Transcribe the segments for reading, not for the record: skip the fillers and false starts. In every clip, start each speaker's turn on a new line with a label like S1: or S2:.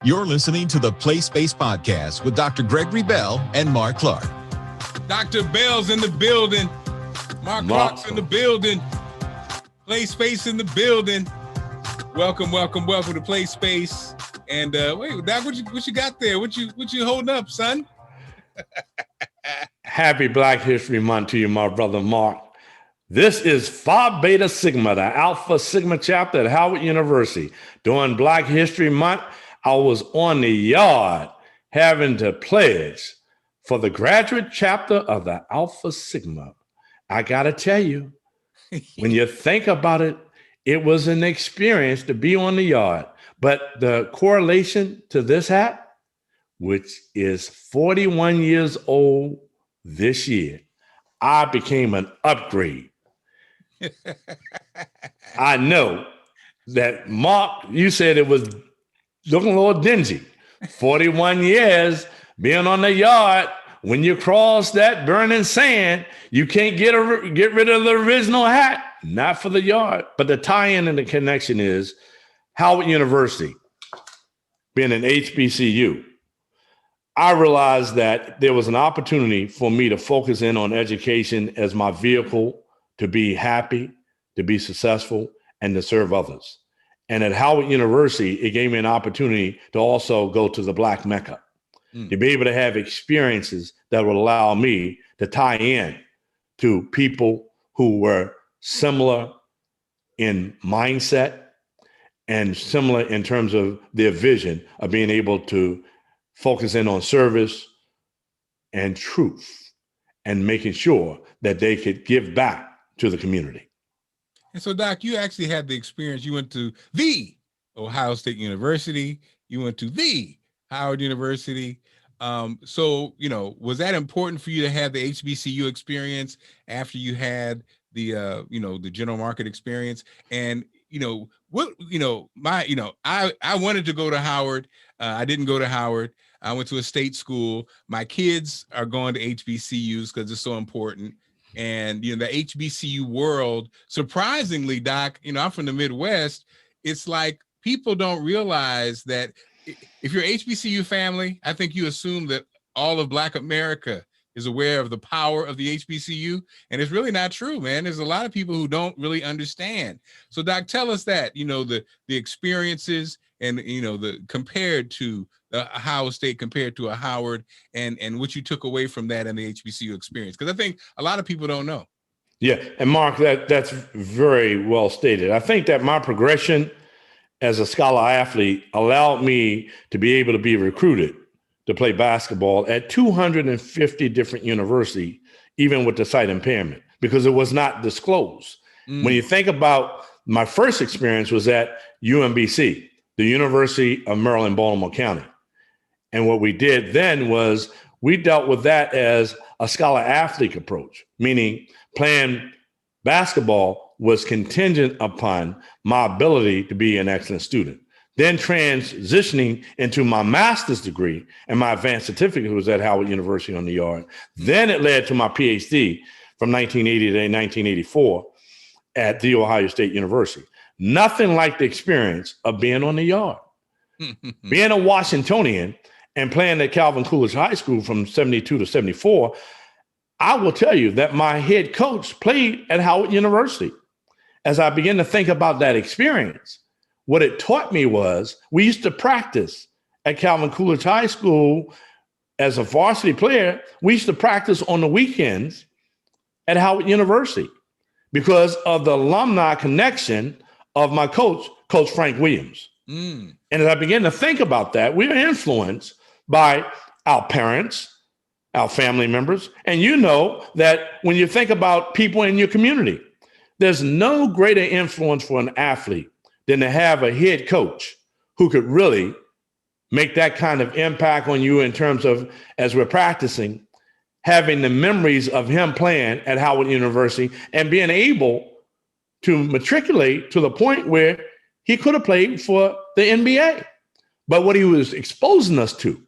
S1: You're listening to the Play Space Podcast with Dr. Gregory Bell and Marc Clark.
S2: Dr. Bell's in the building. Marc Clark's in the building. Play Space in the building. Welcome to Play Space. And wait, Doc, what you got there? What you holding up, son?
S3: Happy Black History Month to you, my brother Marc. This is Phi Beta Sigma, the Alpha Sigma chapter at Howard University. During Black History Month, I was on the yard having to pledge for the graduate chapter of the Alpha Sigma. I got to tell you, when you think about it, it was an experience to be on the yard. But the correlation to this hat, which is 41 years old this year, I became an upgrade. I know that, Marc, you said it was looking a little dingy. 41 years being on the yard. When you cross that burning sand, you can't get rid of the original hat. Not for the yard. But the tie-in and the connection is Howard University, being an HBCU. I realized that there was an opportunity for me to focus in on education as my vehicle to be happy, to be successful, and to serve others. And at Howard University, it gave me an opportunity to also go to the Black Mecca, to be able to have experiences that would allow me to tie in to people who were similar in mindset and similar in terms of their vision of being able to focus in on service and truth and making sure that they could give back to the community.
S2: And so, Doc, you actually had the experience. You went to the Ohio State University. You went to the Howard University. So, was that important for you to have the HBCU experience after you had the, the general market experience? And, I wanted to go to Howard. I didn't go to Howard. I went to a state school. My kids are going to HBCUs because it's so important. And, the HBCU world, surprisingly, Doc, I'm from the Midwest. It's like people don't realize that if you're HBCU family, I think you assume that all of Black America is aware of the power of the HBCU. And it's really not true, man. There's a lot of people who don't really understand. So, Doc, tell us that, the experiences and, the compared to Ohio State compared to a Howard and what you took away from that and the HBCU experience. Because I think a lot of people don't know.
S3: Yeah. And Marc, that's very well stated. I think that my progression as a scholar athlete allowed me to be able to be recruited to play basketball at 250 different universities, even with the sight impairment, because it was not disclosed. When you think about my first experience was at UMBC, the University of Maryland, Baltimore County. And what we did then was we dealt with that as a scholar athlete approach, meaning playing basketball was contingent upon my ability to be an excellent student. Then transitioning into my master's degree and my advanced certificate was at Howard University on the yard. Then it led to my PhD from 1980 to 1984 at The Ohio State University. Nothing like the experience of being on the yard. Being a Washingtonian and playing at Calvin Coolidge High School from 72 to 74, I will tell you that my head coach played at Howard University. As I began to think about that experience, what it taught me was we used to practice at Calvin Coolidge High School as a varsity player. We used to practice on the weekends at Howard University because of the alumni connection of my coach, Coach Frank Williams. And as I began to think about that, we were influenced by our parents, our family members. And you know that when you think about people in your community, there's no greater influence for an athlete than to have a head coach who could really make that kind of impact on you in terms of, as we're practicing, having the memories of him playing at Howard University and being able to matriculate to the point where he could have played for the NBA. But what he was exposing us to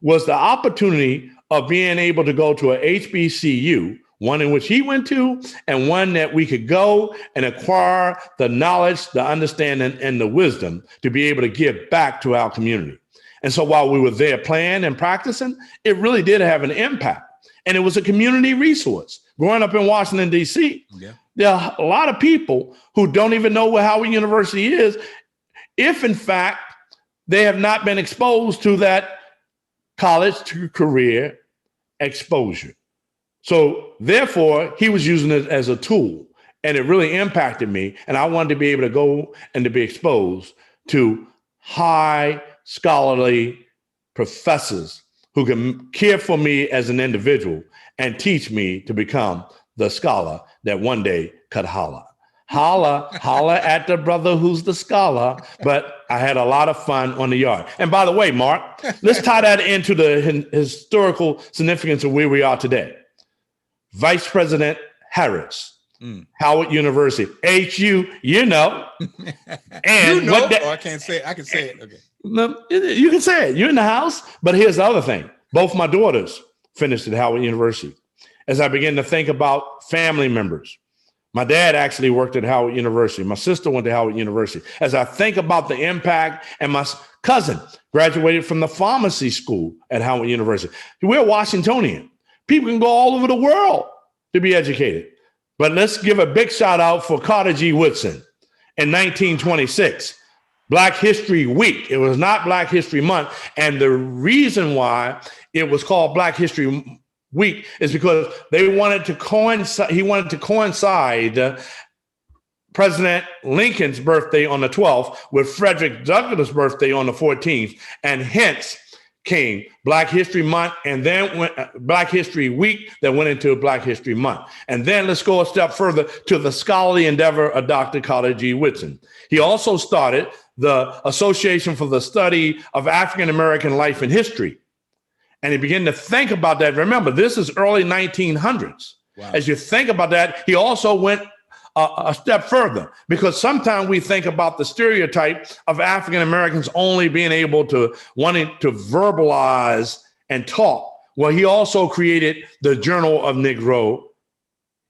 S3: was the opportunity of being able to go to a HBCU, one in which he went to, and one that we could go and acquire the knowledge, the understanding, and the wisdom to be able to give back to our community. And so while we were there playing and practicing, it really did have an impact. And it was a community resource. Growing up in Washington, D.C., there are a lot of people who don't even know what Howard University is, if in fact they have not been exposed to that college to career exposure. So therefore, he was using it as a tool, and it really impacted me. And I wanted to be able to go and to be exposed to high scholarly professors who can care for me as an individual and teach me to become the scholar that one day could holler. Holler at the brother who's the scholar. But I had a lot of fun on the yard. And by the way, Mark, let's tie that into the historical significance of where we are today. Vice President Harris, Howard University, HU, you know. And
S2: I can't say it. I can say it. Okay.
S3: No, you can say it. You're in the house. But here's the other thing. Both my daughters finished at Howard University. As I began to think about family members, my dad actually worked at Howard University. My sister went to Howard University. As I think about the impact, and my cousin graduated from the pharmacy school at Howard University. We're Washingtonian. People can go all over the world to be educated. But let's give a big shout out for Carter G. Woodson in 1926. Black History Week. It was not Black History Month. And the reason why it was called Black History Week is because they wanted to coincide. He wanted to coincide President Lincoln's birthday on the 12th with Frederick Douglass' birthday on the 14th. And hence came Black History Month, and then went Black History Week that went into Black History Month. And then let's go a step further to the scholarly endeavor of Dr. Carter G. Woodson. He also started the Association for the Study of African American Life and History. And he began to think about that. Remember, this is early 1900s. Wow. As you think about that, he also went a step further, because sometimes we think about the stereotype of African Americans only being able to wanting to verbalize and talk. Well, he also created the Journal of Negro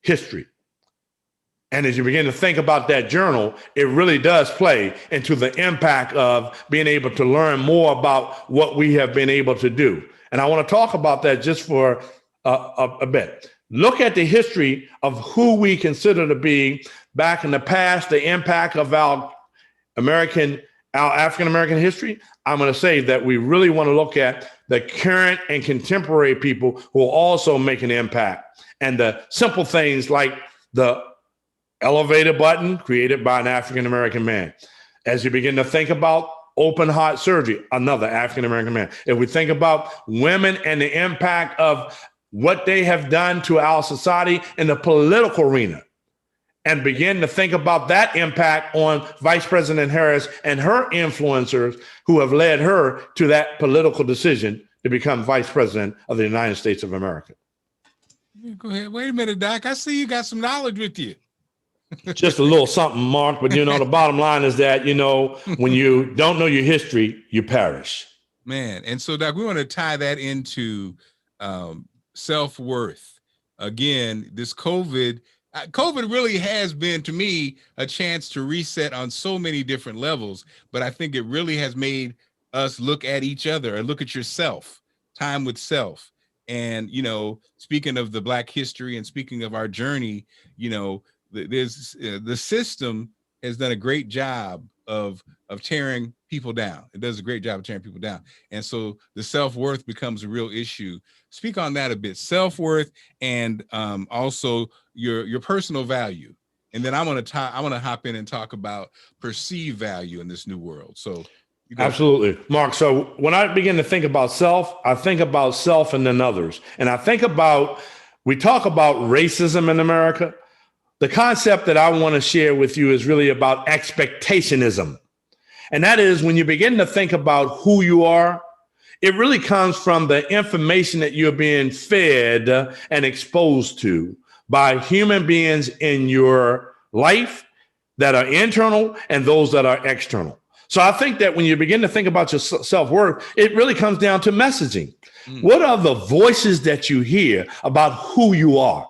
S3: History. And as you begin to think about that journal, it really does play into the impact of being able to learn more about what we have been able to do. And I want to talk about that just for a bit. Look at the history of who we consider to be back in the past, the impact of our African-American history. I'm going to say that we really want to look at the current and contemporary people who will also make an impact. And the simple things like the elevator button created by an African-American man. As you begin to think about open heart surgery, another African-American man. If we think about women and the impact of what they have done to our society in the political arena, and begin to think about that impact on Vice President Harris and her influencers who have led her to that political decision to become Vice President of the United States of America.
S2: Go ahead. Wait a minute, Doc. I see you got some knowledge with you.
S3: Just a little something, Mark. But, the bottom line is that, when you don't know your history, you perish.
S2: Man. And so, Doc, we want to tie that into self-worth. Again, this COVID really has been, to me, a chance to reset on so many different levels. But I think it really has made us look at each other and look at yourself, time with self. And, speaking of the Black history and speaking of our journey, the system has done a great job of tearing people down. It does a great job of tearing people down. And so the self-worth becomes a real issue. Speak on that a bit, self-worth, and also your personal value. And then I want to hop in and talk about perceived value in this new world. So
S3: absolutely, Mark. So when I begin to think about self, I think about self and then others. And I think we talk about racism in America. The concept that I want to share with you is really about expectationism. And that is when you begin to think about who you are, it really comes from the information that you're being fed and exposed to by human beings in your life that are internal and those that are external. So I think that when you begin to think about your self-worth, it really comes down to messaging. What are the voices that you hear about who you are?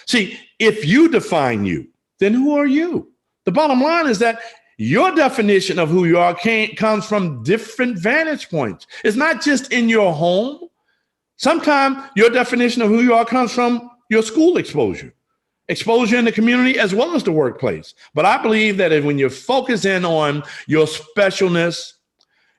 S3: See, if you define you, then who are you? The bottom line is that your definition of who you are comes from different vantage points. It's not just in your home. Sometimes your definition of who you are comes from your school exposure in the community as well as the workplace. But I believe that when you focus in on your specialness,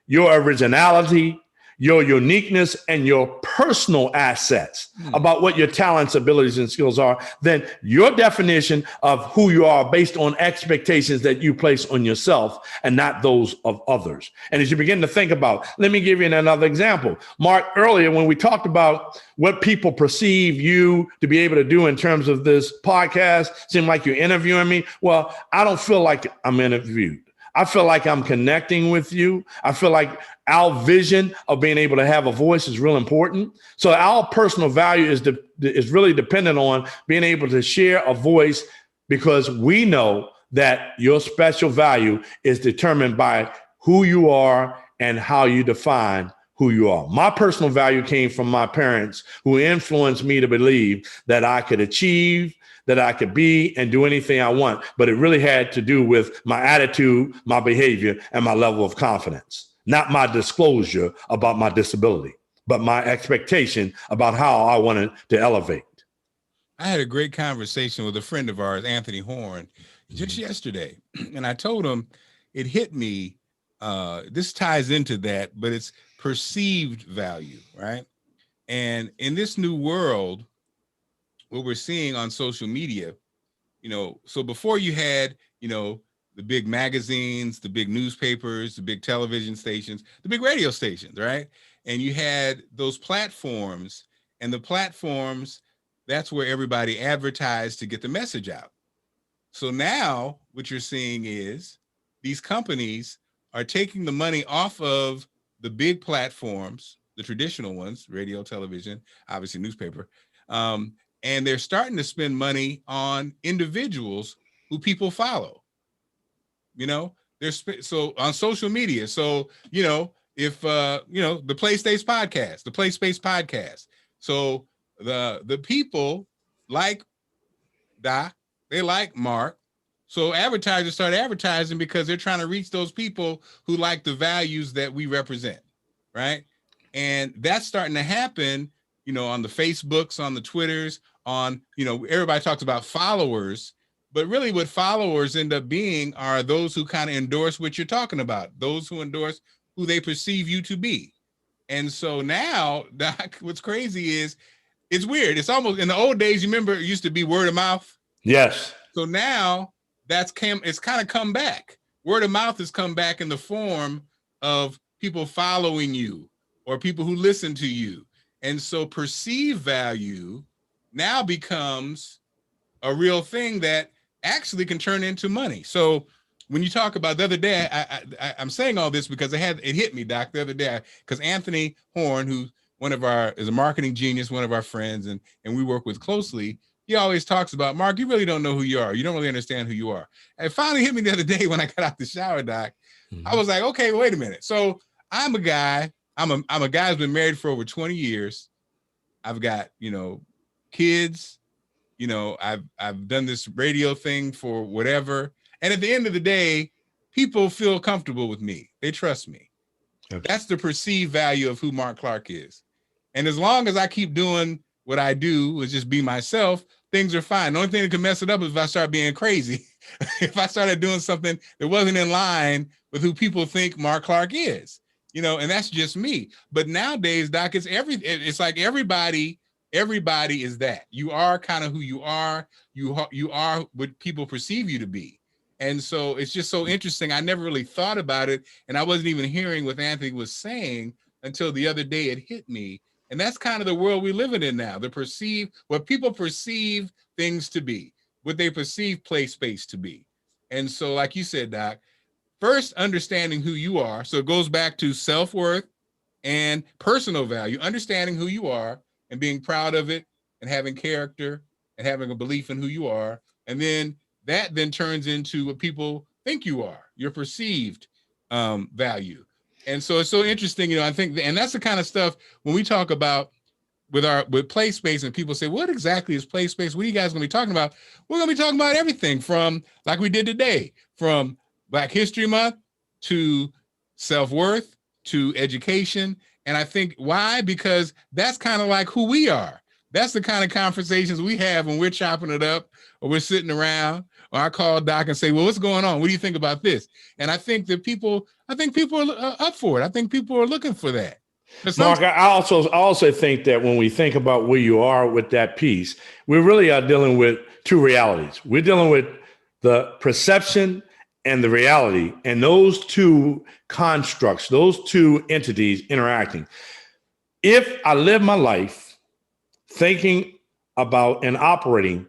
S3: your originality, your uniqueness, and your personal assets about what your talents, abilities, and skills are, then your definition of who you are based on expectations that you place on yourself and not those of others. And as you begin to think about, let me give you another example. Mark, earlier when we talked about what people perceive you to be able to do in terms of this podcast, seemed like you're interviewing me. Well, I don't feel like I'm interviewed. I feel like I'm connecting with you. I feel like our vision of being able to have a voice is real important. So our personal value is really dependent on being able to share a voice, because we know that your special value is determined by who you are and how you define who you are. My personal value came from my parents, who influenced me to believe that I could achieve, that I could be and do anything I want. But it really had to do with my attitude, my behavior, and my level of confidence. Not my disclosure about my disability, but my expectation about how I wanted to elevate.
S2: I had a great conversation with a friend of ours, Anthony Horn, just yesterday. And I told him, it hit me, this ties into that, but it's perceived value, right? And in this new world, what we're seeing on social media, so before you had, the big magazines, the big newspapers, the big television stations, the big radio stations, right? And you had those platforms, and the platforms, that's where everybody advertised to get the message out. So now what you're seeing is these companies are taking the money off of the big platforms, the traditional ones, radio, television, obviously newspaper, and they're starting to spend money on individuals who people follow. So on social media. So, if, the Play Space podcast. So the people like Doc, they like Mark. So advertisers start advertising because they're trying to reach those people who like the values that we represent, right? And that's starting to happen, on the Facebooks, on the Twitters, on, everybody talks about followers, but really what followers end up being are those who kind of endorse what you're talking about, those who endorse who they perceive you to be. And so now, Doc, what's crazy is, it's weird. It's almost, in the old days, you remember it used to be word of mouth?
S3: Yes.
S2: So now it's kind of come back. Word of mouth has come back in the form of people following you or people who listen to you. And so perceived value now becomes a real thing that actually can turn into money. So when you talk about the other day, I'm saying all this because it hit me, Doc, the other day, because Anthony Horn, who is a marketing genius, one of our friends, and we work with closely, he always talks about, Mark, you really don't know who you are. You don't really understand who you are. And it finally hit me the other day when I got out the shower, Doc. Mm-hmm. I was like, okay, wait a minute. So I'm a guy who's been married for over 20 years. I've got, kids, I've done this radio thing for whatever. And at the end of the day, people feel comfortable with me. They trust me. Okay. That's the perceived value of who Mark Clark is. And as long as I keep doing what I do, is just be myself, things are fine. The only thing that can mess it up is if I start being crazy. If I started doing something that wasn't in line with who people think Mark Clark is, and that's just me. But nowadays, Doc, it's like everybody is that. You are kind of who you are. You are what people perceive you to be. And so it's just so interesting. I never really thought about it. And I wasn't even hearing what Anthony was saying until the other day it hit me. And that's kind of the world we're living in now. What people perceive things to be, what they perceive play space to be. And so, like you said, Doc, first understanding who you are. So it goes back to self-worth and personal value, understanding who you are and being proud of it and having character and having a belief in who you are. And then that then turns into what people think you are, your perceived value. And so it's so interesting, I think, and that's the kind of stuff when we talk about with play space and people say, what exactly is play space? What are you guys going to be talking about? We're going to be talking about everything from, like we did today, from Black History Month to self-worth to education. And I think why? Because that's kind of like who we are. That's the kind of conversations we have when we're chopping it up or we're sitting around, or I call Doc and say, well, what's going on? What do you think about this? And I think that people are up for it. I think people are looking for that.
S3: Mark, I also think that when we think about where you are with that piece, we really are dealing with two realities. We're dealing with the perception and the reality, and those two constructs, those two entities interacting. If I live my life thinking about and operating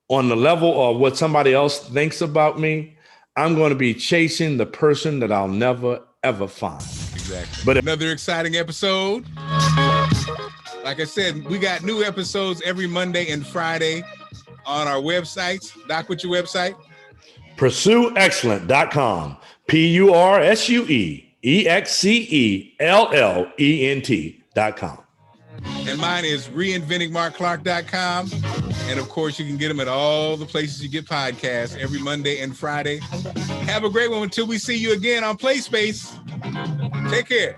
S3: on the level of what somebody else thinks about me, I'm going to be chasing the person that I'll never, ever find.
S2: Exactly. But another exciting episode. Like I said, we got new episodes every Monday and Friday on our websites. Doc, what's your website?
S3: PursueExcellent.com. PursueExcellent.com.
S2: And mine is reinventingmarkclark.com. And of course, you can get them at all the places you get podcasts every Monday and Friday. Have a great one until we see you again on Play Space. Take care.